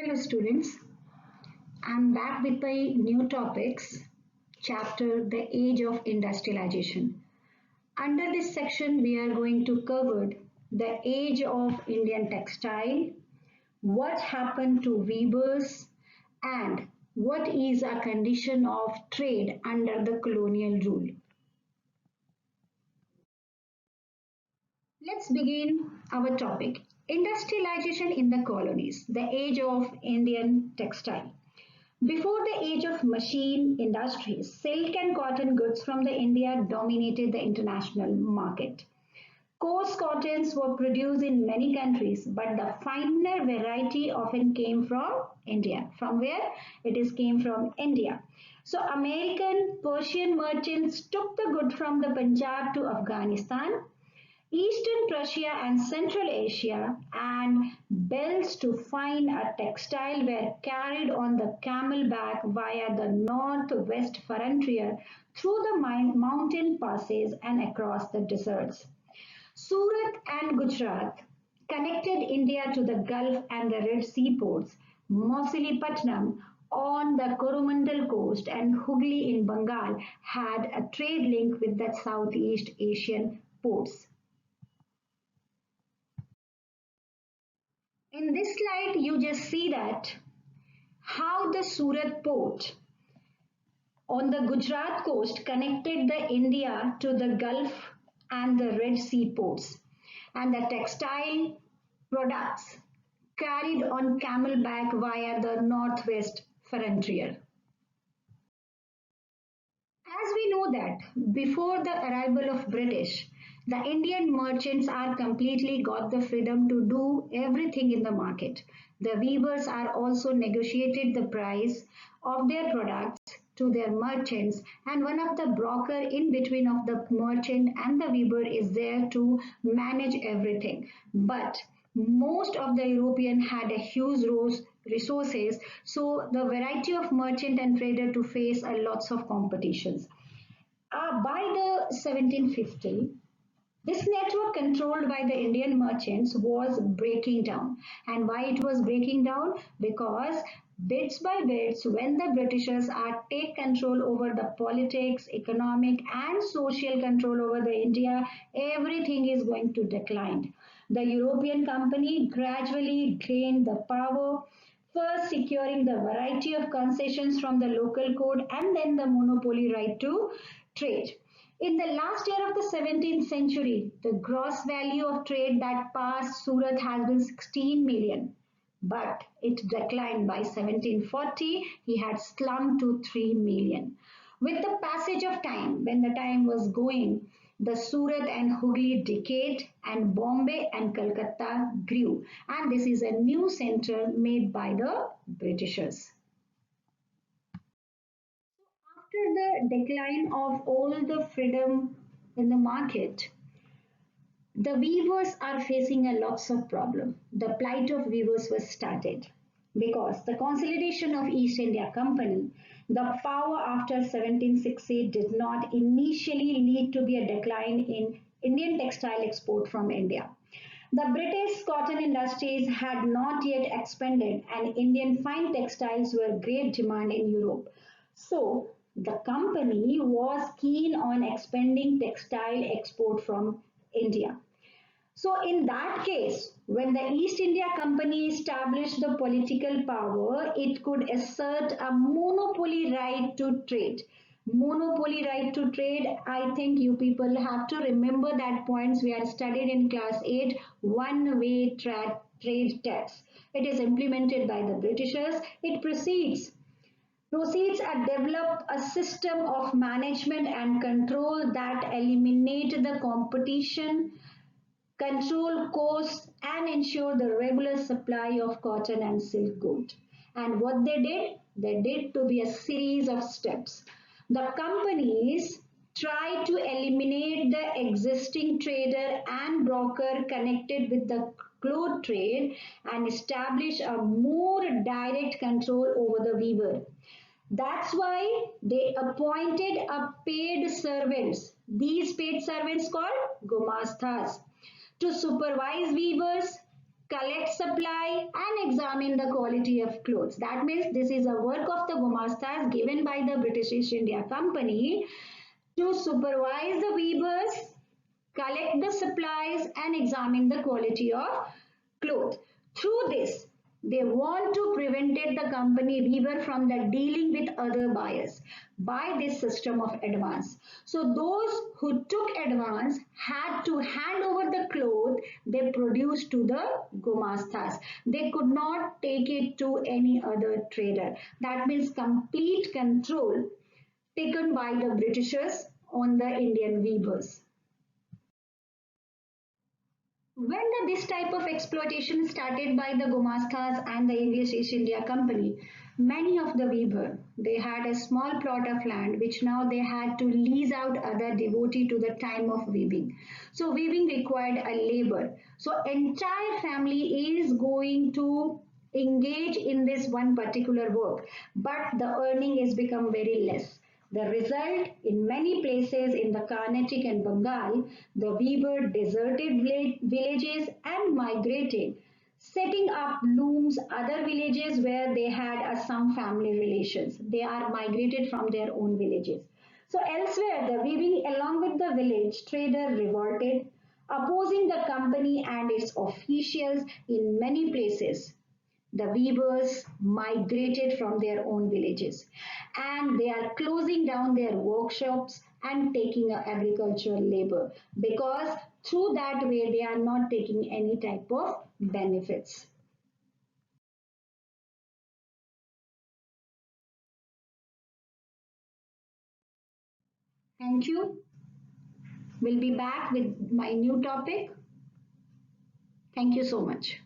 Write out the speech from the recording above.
Hello students, I'm back with my new topics, chapter The Age of Industrialization. Under this section we are going to cover the age of Indian textile, what happened to weavers and what is a condition of trade under the colonial rule. Let's begin our topic. Industrialization in the colonies, the age of Indian textile. Before the age of machine industries, silk and cotton goods from the India dominated the international market. Coarse cottons were produced in many countries, but the finer variety often came from India. From where? It is came from India. So American Persian merchants took the good from the Punjab to Afghanistan, Eastern Prussia and Central Asia, and belts to fine a textile were carried on the camelback via the northwest frontier through the mountain passes and across the deserts. Surat and Gujarat connected India to the Gulf and the Red Sea ports. Mausolepatnam on the Coromandel coast and Hooghly in Bengal had a trade link with the Southeast Asian ports. In this slide, you just see that how the Surat port on the Gujarat coast connected the India to the Gulf and the Red Sea ports, and the textile products carried on camelback via the northwest frontier. As we know that before the arrival of British, the Indian merchants are completely got the freedom to do everything in the market. The weavers are also negotiated the price of their products to their merchants, and one of the broker in between of the merchant and the weaver is there to manage everything. But most of the European had a huge resources, so the variety of merchant and trader to face a lots of competitions. By the 1750, this network controlled by the Indian merchants was breaking down. And why it was breaking down? Because bits by bits, when the Britishers are take control over the politics, economic and social control over the India, everything is going to decline. The European company gradually gained the power, first securing the variety of concessions from the local code and then the monopoly right to trade. In the last year of the 17th century, the gross value of trade that passed Surat has been 16 million, but it declined by 1740. He had slumped to 3 million. With the passage of time, when the time was going, the Surat and Hooghly decayed and Bombay and Calcutta grew. And this is a new center made by the Britishers. After the decline of all the freedom in the market, the weavers are facing a lots of problem. The plight of weavers was started because the consolidation of East India Company, the power after 1760 did not initially lead to be a decline in Indian textile export from India. The British cotton industries had not yet expanded and Indian fine textiles were great demand in Europe. So the company was keen on expanding textile export from India. So in that case, when the East India Company established the political power, it could assert a monopoly right to trade. Monopoly right to trade, I think you people have to remember that points we had studied in class 8, one-way trade tax. It is implemented by the Britishers. It proceeds and develop a system of management and control that eliminate the competition, control costs and ensure the regular supply of cotton and silk good. And what they did to be a series of steps. The companies tried to eliminate the existing trader and broker connected with the cloth trade and establish a more direct control over the weaver. That's why they appointed a paid servants. These paid servants called Gumastas to supervise weavers, collect supply, and examine the quality of clothes. That means this is a work of the Gumastas given by the British East India Company to supervise the weavers, collect the supplies, and examine the quality of cloth. Through this, they want to prevent the company weaver from the dealing with other buyers by this system of advance. So those who took advance had to hand over the cloth they produced to the gumastas. They could not take it to any other trader. That means complete control taken by the Britishers on the Indian weavers. When this type of exploitation started by the Gumastas and the English East India Company, many of the weaver, they had a small plot of land which now they had to lease out other devotee to the time of weaving. So weaving required a labor. So entire family is going to engage in this one particular work, but the earning is become very less. The result, in many places in the Carnatic and Bengal, the weaver deserted villages and migrated, setting up looms, other villages where they had some family relations. They are migrated from their own villages. So elsewhere, the weaving along with the village trader revolted, opposing the company and its officials in many places. The weavers migrated from their own villages and they are closing down their workshops and taking agricultural labor because through that way they are not taking any type of benefits. Thank you. We'll be back with my new topic. Thank you so much.